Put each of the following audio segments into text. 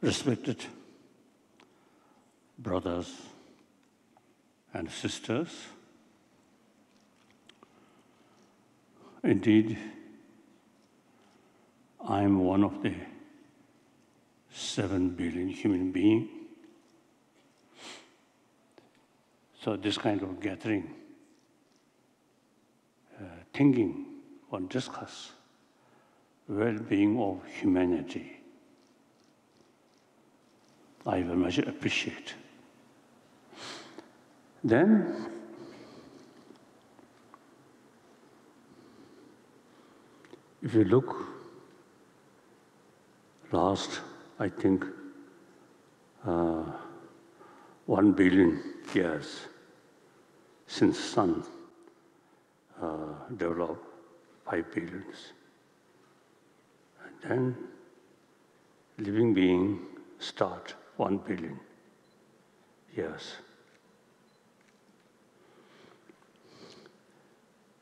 Respected brothers and sisters, indeed, I am one of the 7 billion human beings. So this kind of gathering, thinking or discuss well-being of humanity, I very much appreciate. Then, if you look last, I think, 1 billion years since sun developed 5 billions. And then living being start 1 billion years.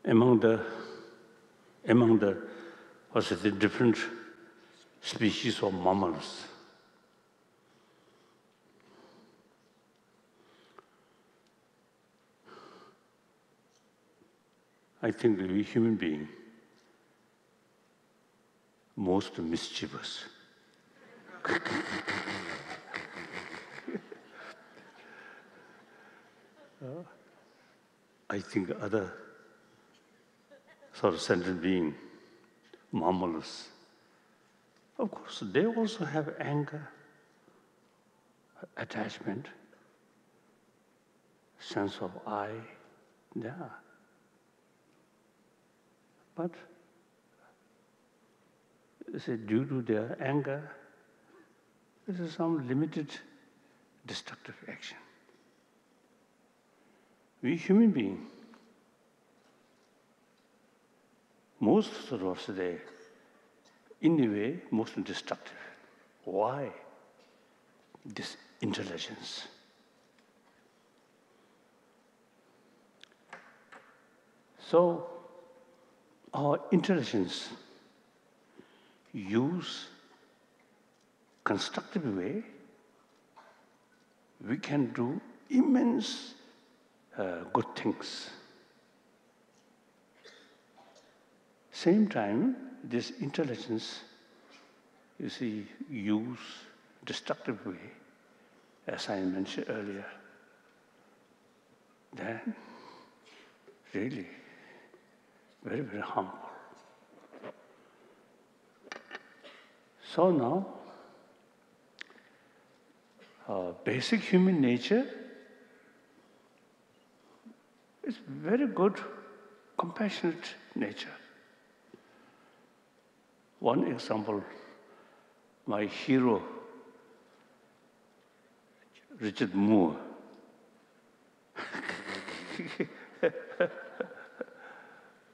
Among the what's it, the different species of mammals, I think we human being most mischievous. I think other sort of sentient being, mammals, of course, they also have anger, attachment, sense of I, yeah. But due to their anger, there is some limited destructive action. We human beings, most sort of today, in a way, most destructive. Why? This intelligence. So, our intelligence use constructive way, we can do immense good things. Same time, this intelligence, you see, use destructive way, as I mentioned earlier, then really very, very harmful. So now, basic human nature is very good, compassionate nature. One example, my hero, Richard Moore.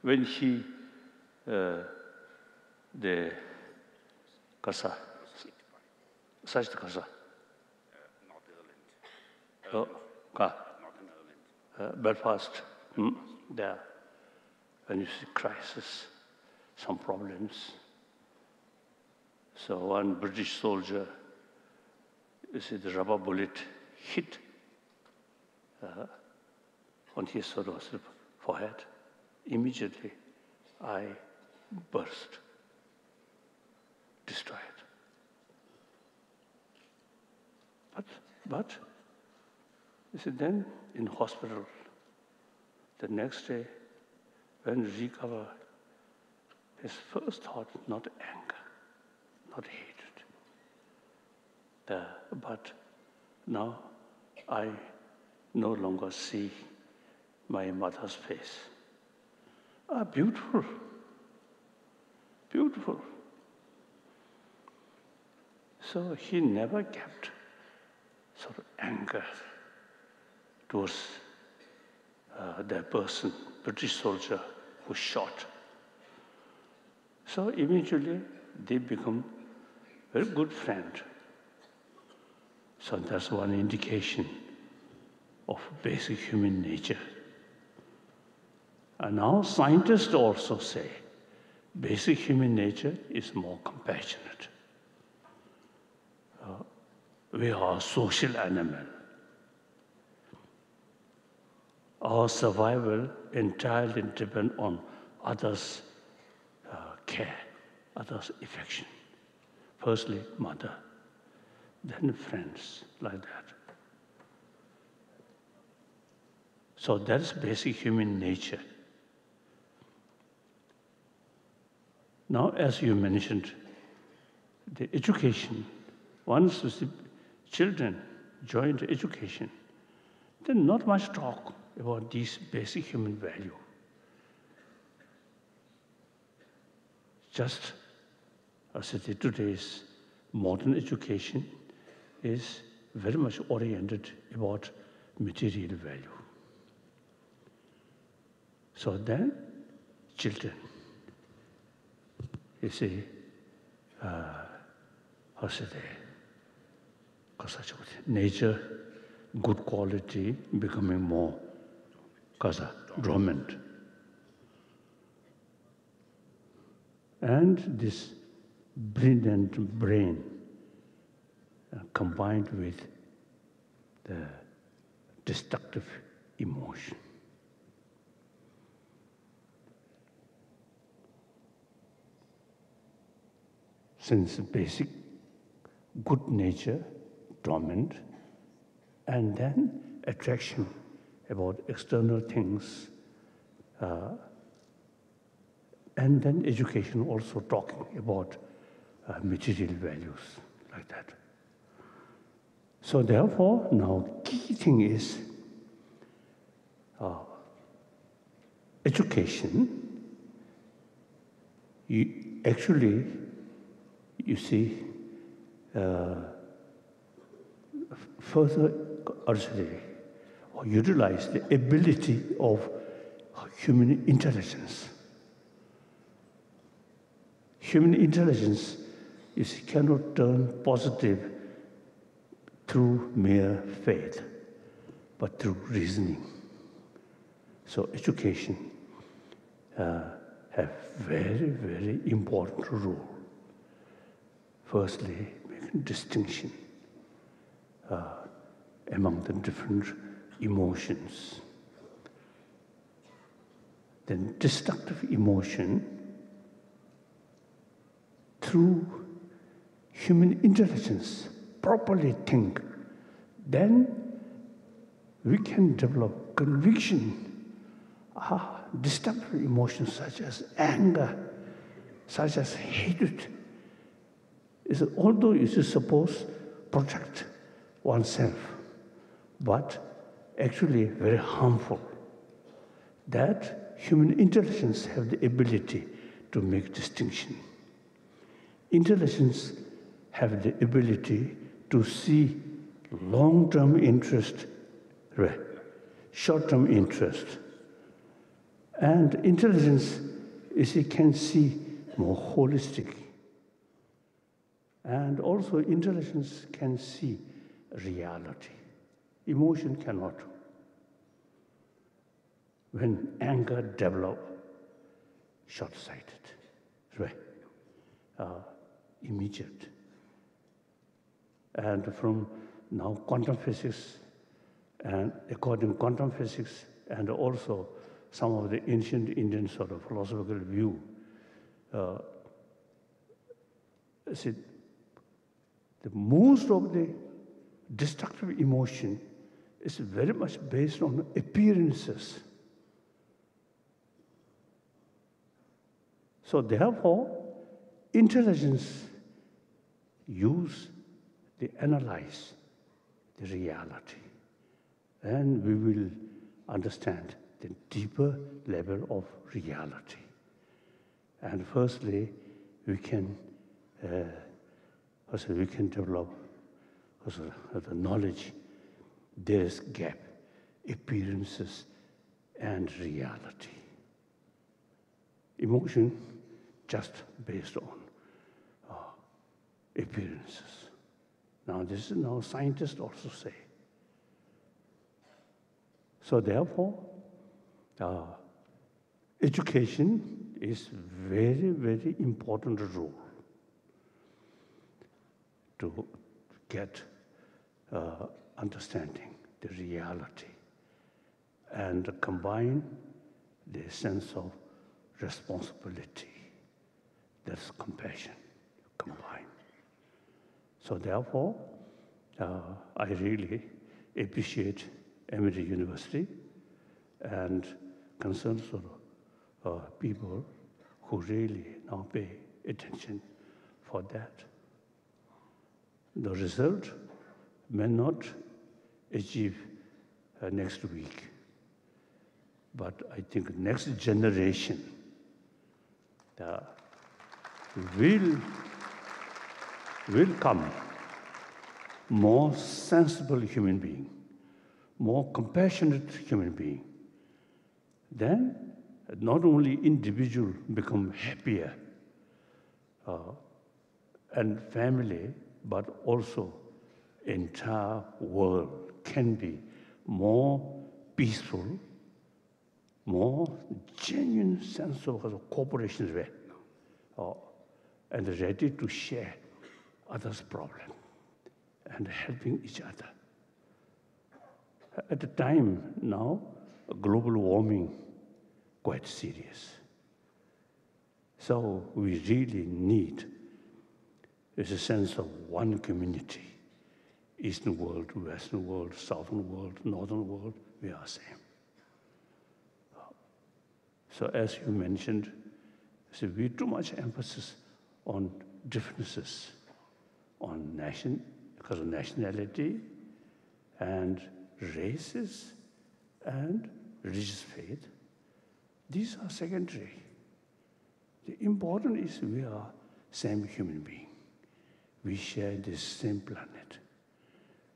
When he, the Kasa, such the Kasa. Northern Ireland. Belfast, there, when you see crisis, some problems. So one British soldier, you see the rubber bullet hit on his sort of forehead. Immediately, I burst, destroyed. But, you see, then in hospital, the next day, when he recovered, his first thought, not anger, not hatred. But now I no longer see my mother's face. Beautiful, beautiful. So he never kept sort of anger towards that person, British soldier who shot. So eventually they become very good friends. So that's one indication of basic human nature. And now scientists also say basic human nature is more compassionate. we are a social animal. Our survival entirely depends on others' care, others' affection. Firstly, mother, then friends, like that. So that's basic human nature. Now, as you mentioned, the education, once the children join the education, then not much talk about these basic human values. Just as today's modern education is very much oriented about material value. So then, children, you see, nature, good quality, becoming more dormant. And this brilliant brain combined with the destructive emotion. Since basic good nature, dormant, and then attraction about external things, and then education also talking about material values, like that. So therefore, now key thing is education. You see, further or utilize the ability of human intelligence. Human intelligence cannot turn positive through mere faith, but through reasoning. So education have very, very important role. Firstly, making distinction among the different emotions. Then destructive emotion, through human intelligence, properly think, then we can develop conviction. Destructive emotions such as anger, such as hatred, although you suppose protect oneself, but actually very harmful. That human intelligence have the ability to make distinction. Intelligence have the ability to see long-term interest, short-term interest. And intelligence can see more holistic. And also intelligence can see reality. Emotion cannot. When anger develops, short-sighted, immediate. And from now quantum physics, and according to quantum physics, and also some of the ancient Indian sort of philosophical view, most of the destructive emotion is very much based on appearances. So therefore, intelligence analyze the reality, and we will understand the deeper level of reality. And firstly, we can develop the knowledge. There is gap, appearances and reality. Emotion just based on appearances. Now this is now scientists also say. So therefore, education is very, very important role to get understanding the reality and combine the sense of responsibility, that's compassion combined. So therefore, I really appreciate Emory University and concerns of people who really now pay attention for that. The result may not achieve next week, but I think next generation will come more sensible human being, more compassionate human being. Then not only individual become happier and family, but also entire world can be more peaceful, more genuine sense of cooperation, and ready to share others' problem and helping each other. At the time now, global warming quite serious. So we really need a sense of one community. Eastern world, Western world, Southern world, Northern world, we are same. So as you mentioned, so we too much emphasis on differences, on because of nationality and races and religious faith. These are secondary. The important is we are same human being. We share this same planet.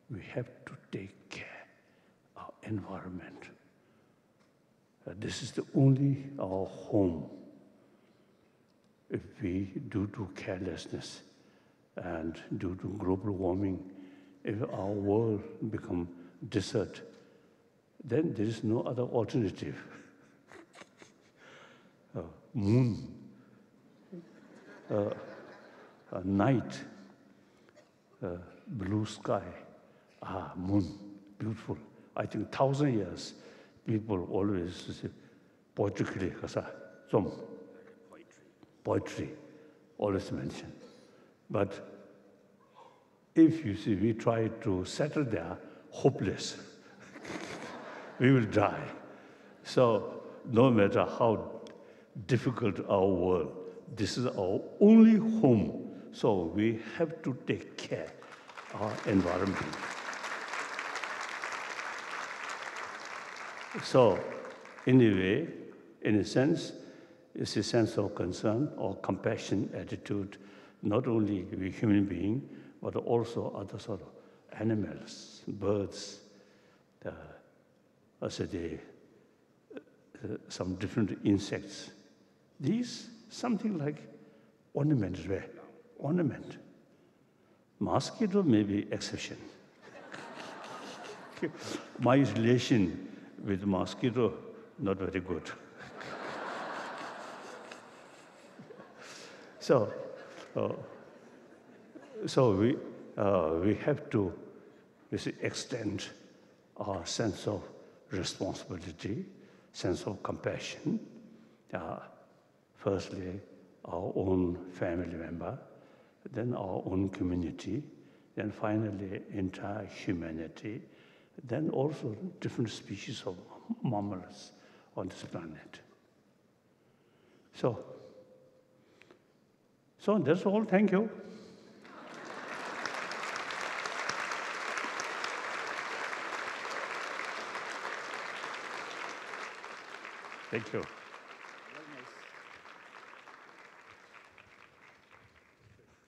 We have to take care of our environment. This is the only our home. If we, due to carelessness and due to global warming, if our world become desert, then there is no other alternative. Moon, night, blue sky, moon, beautiful. I think 1,000 years, people always say, poetry, always mention. But if you see, we try to settle there, hopeless. We will die. So no matter how difficult our world, this is our only home. So we have to take care of our environment. So in a way, in a sense, it's a sense of concern or compassion attitude, not only we human beings, but also other sort of animals, birds, some different insects. These, something like ornament. Mosquito may be exception. My relation with mosquito, not very good. So we have to extend our sense of responsibility, sense of compassion. Firstly, our own family member, then our own community, then finally entire humanity, then also different species of mammals on this planet. So that's all. Thank you. Thank you.